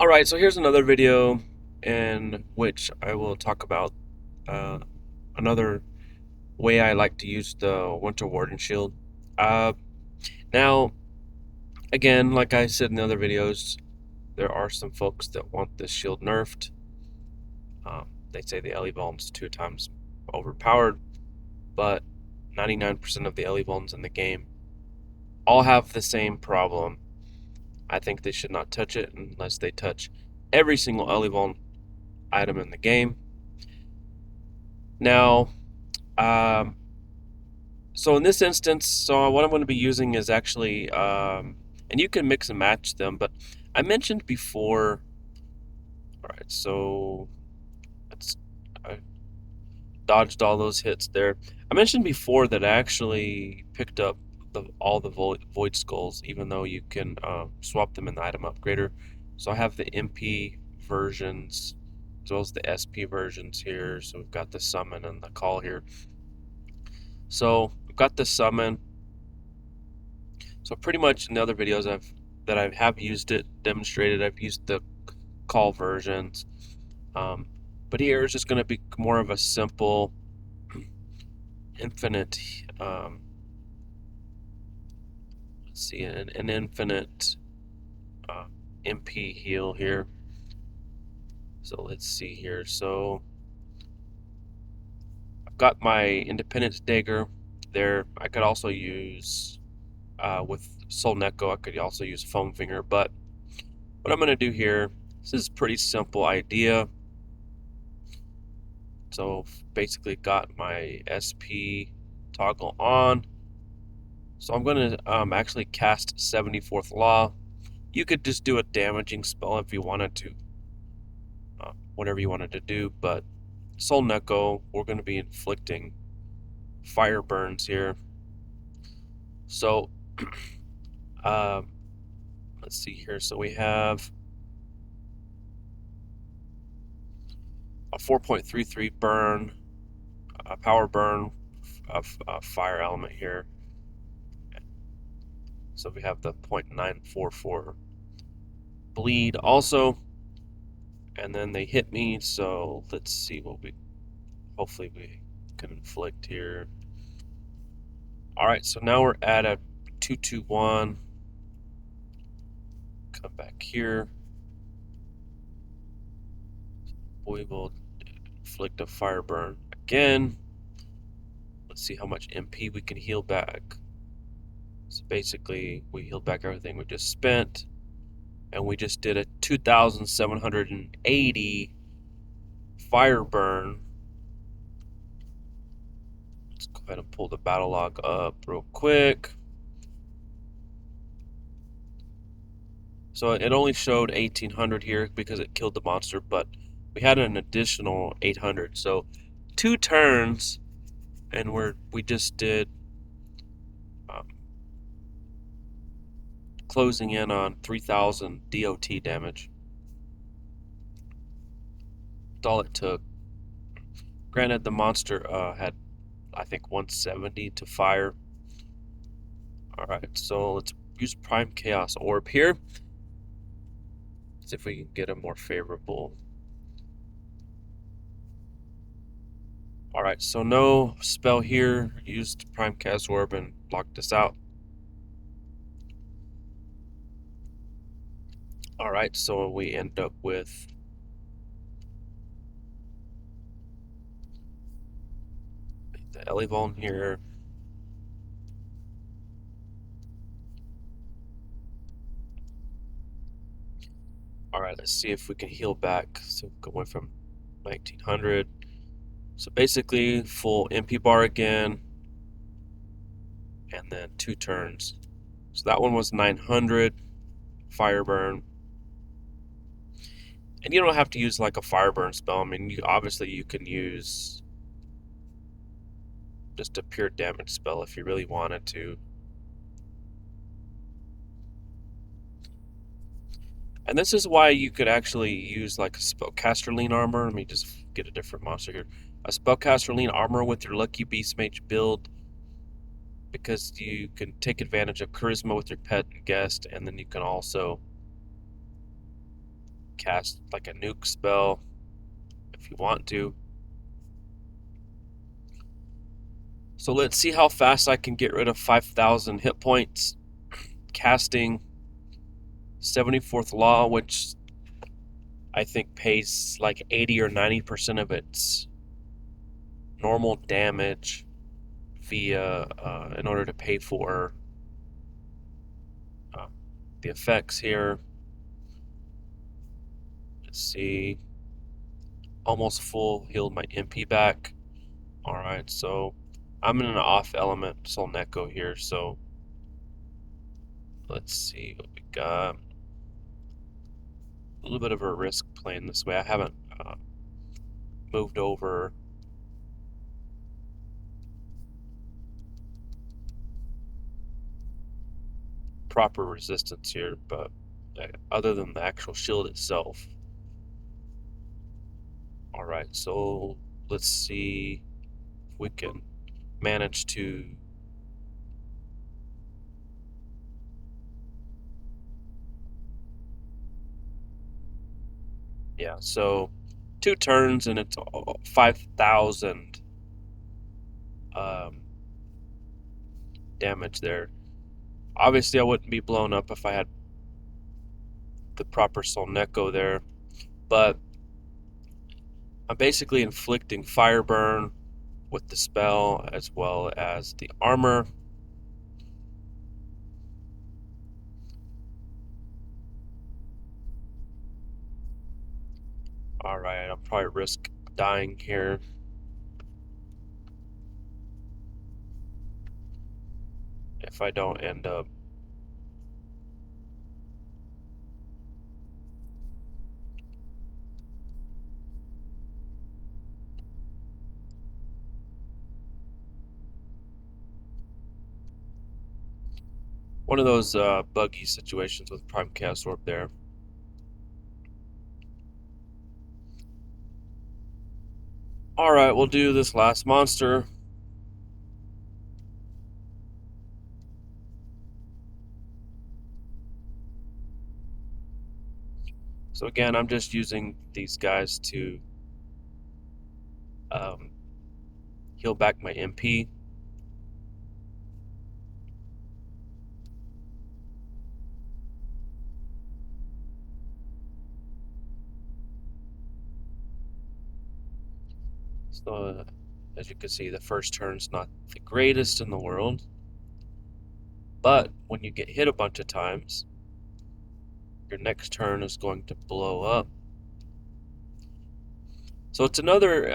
Alright, so here's another video in which I will talk about uh, another way I like to use the Winter Warden shield. Uh, now, again, like I said in the other videos, there are some folks that want this shield nerfed. They say the LE Vuln's 2 times overpowered, but 99% of the LE Vulns in the game all have the same problem. I think they should not touch it unless they touch every single LE Vuln item in the game. Now, um, so in this instance, so what I'm going to be using is actually, and you can mix and match them, but I mentioned before, all right, so I dodged all those hits there. I mentioned before that I actually picked up all the Void Skulls, even though you can swap them in the item upgrader. So I have the MP versions as well as the SP versions here. So we've got the summon and the call here. So we've got the summon. So pretty much in the other videos I have used it, demonstrated, I've used the call versions. But here it's just going to be more of a simple, infinite, let's see, an infinite uh, MP heal here. So let's see here. So I've got my Independence Dagger there. I could also use, with Soul Neko, I could also use Foam Finger. But what I'm going to do here, this is a pretty simple idea. So basically got my SP toggle on. So I'm going to actually cast 74th Law. You could just do a damaging spell if you wanted to, whatever you wanted to do, but Soul Neko, we're going to be inflicting fire burns here. So um, let's see here. So we have a 4.33 burn, a power burn of fire element here. So we have the 0.944 bleed also, and then they hit me. So let's see what hopefully we can inflict here. All right, so now we're at a 221. Come back here. We will inflict a fire burn again. Let's see how much MP we can heal back. So basically, we healed back everything we just spent, and we just did a 2,780 fire burn. Let's go ahead and pull the battle log up real quick. So it only showed 1,800 here because it killed the monster, but we had an additional 800. So 2 turns, and we just did um, closing in on 3,000 DOT damage. That's all it took. Granted, the monster had, I think, 170 to fire. All right, so let's use Prime Chaos Orb here. See if we can get a more favorable. All right, so no spell here. Used Prime Chaos Orb and blocked this out. All right, so we end up with the Elevon here. All right, let's see if we can heal back. So going from 1900. So basically full MP bar again, and then 2 turns. So that one was 900 fire burn. And you don't have to use like a fire burn spell. I mean, obviously you can use just a pure damage spell if you really wanted to. And this is why you could actually use like a spellcaster lean armor. Let me just get a different monster here. A spellcaster lean armor with your lucky beast mage build, because you can take advantage of charisma with your pet and guest, and then you can also cast like a nuke spell if you want to. So let's see how fast I can get rid of 5,000 hit points casting 74th Law, which I think pays like 80 or 90% of its normal damage via in order to pay for uh, the effects here. Let's see, almost full healed my MP back. All right, so I'm in an off element Soul Neko here, so let's see what we got. A little bit of a risk playing this way. I haven't moved over proper resistance here, but other than the actual shield itself. All right, so let's see if we can manage to. Yeah, so 2 turns and it's 5,000 um, damage there. Obviously, I wouldn't be blown up if I had the proper Soul Neko there, but I'm basically inflicting fire burn with the spell as well as the armor. Alright, I'll probably risk dying here. If I don't end up. One of those buggy situations with Prime Chaos Orb there. Alright, we'll do this last monster. So again, I'm just using these guys to um, heal back my MP. So, as you can see, the first turn's not the greatest in the world, but when you get hit a bunch of times, your next turn is going to blow up. So it's another,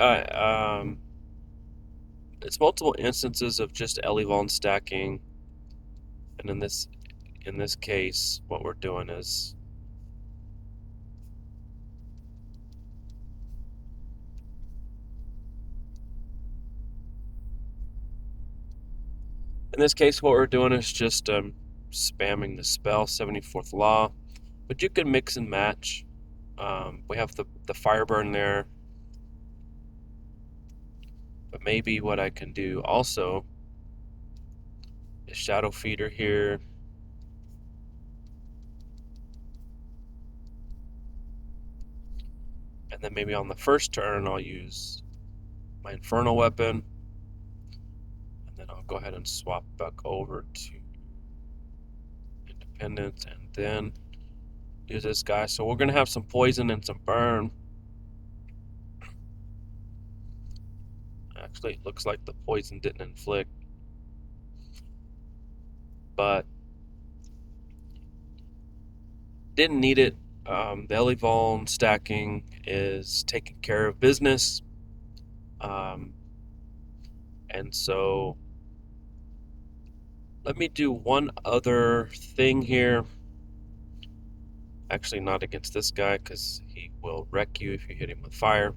it's multiple instances of just Elevon stacking, and in this case, what we're doing is what we're doing is just spamming the spell 74th Law, but you can mix and match. We have the fire burn there, but maybe what I can do also is Shadow Feeder here. And then maybe on the first turn I'll use my Infernal Weapon, and then I'll go ahead and swap back over to Independence, and then use this guy. So we're gonna have some poison and some burn. Actually, it looks like the poison didn't inflict, but didn't need it. The Elevon stacking is taking care of business, um, and so let me do one other thing here. Actually, not against this guy because he will wreck you if you hit him with fire.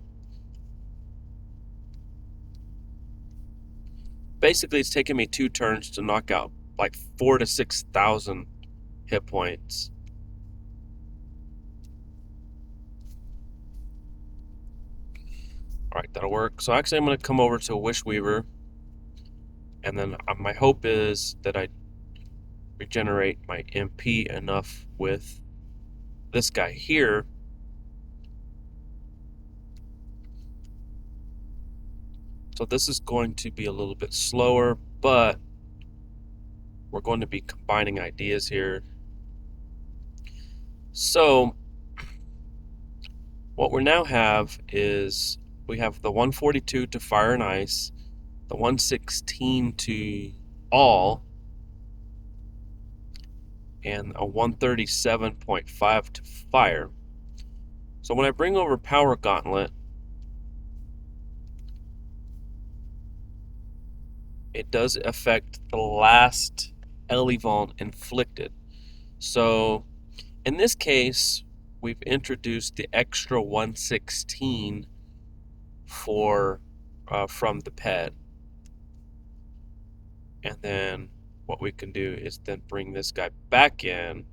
Basically, it's taken me 2 turns to knock out like 4,000 to 6,000 hit points. All right, that'll work. So actually, I'm going to come over to Wish Weaver, and then my hope is that I regenerate my MP enough with this guy here So this is going to be a little bit slower, but we're going to be combining ideas here. So what we now have is we have the 142 to fire and ice, the 116 to all, and a 137.5 to fire. So when I bring over Power Gauntlet, it does affect the last Elevon inflicted. So in this case, we've introduced the extra 116 for from the pet, and then what we can do is then bring this guy back in.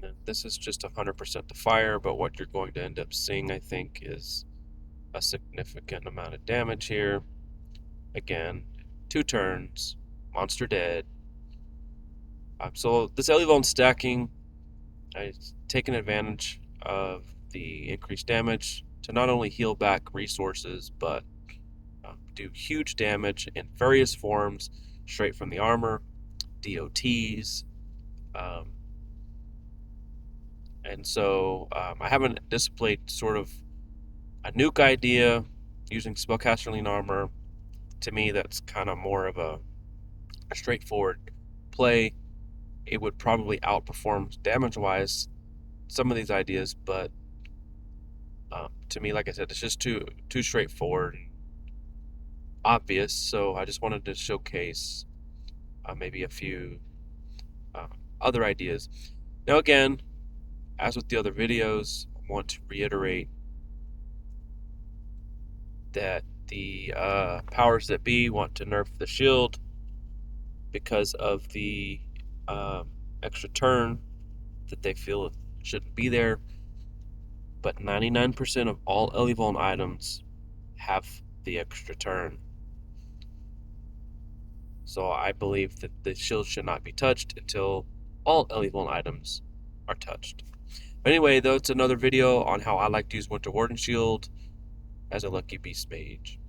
And then this is just 100% to fire, but what you're going to end up seeing, I think, is a significant amount of damage here. Again, 2 turns, monster dead. So this Elevon stacking, I've taken advantage of the increased damage to not only heal back resources, but do huge damage in various forms, straight from the armor, DOTs, um, and so I haven't displayed sort of a nuke idea using spellcasterling armor. To me, that's kind of more of a straightforward play. It would probably outperform damage-wise some of these ideas, but to me, like I said, it's just too straightforward, and obvious. So I just wanted to showcase maybe a few uh, other ideas. Now, again, as with the other videos, I want to reiterate that the powers that be want to nerf the shield because of the uh, extra turn that they feel shouldn't be there. But 99% of all Elevon items have the extra turn. So I believe that the shield should not be touched until all Elevon items are touched. But anyway, that's another video on how I like to use Winter Warden Shield as a Lucky Beast Mage.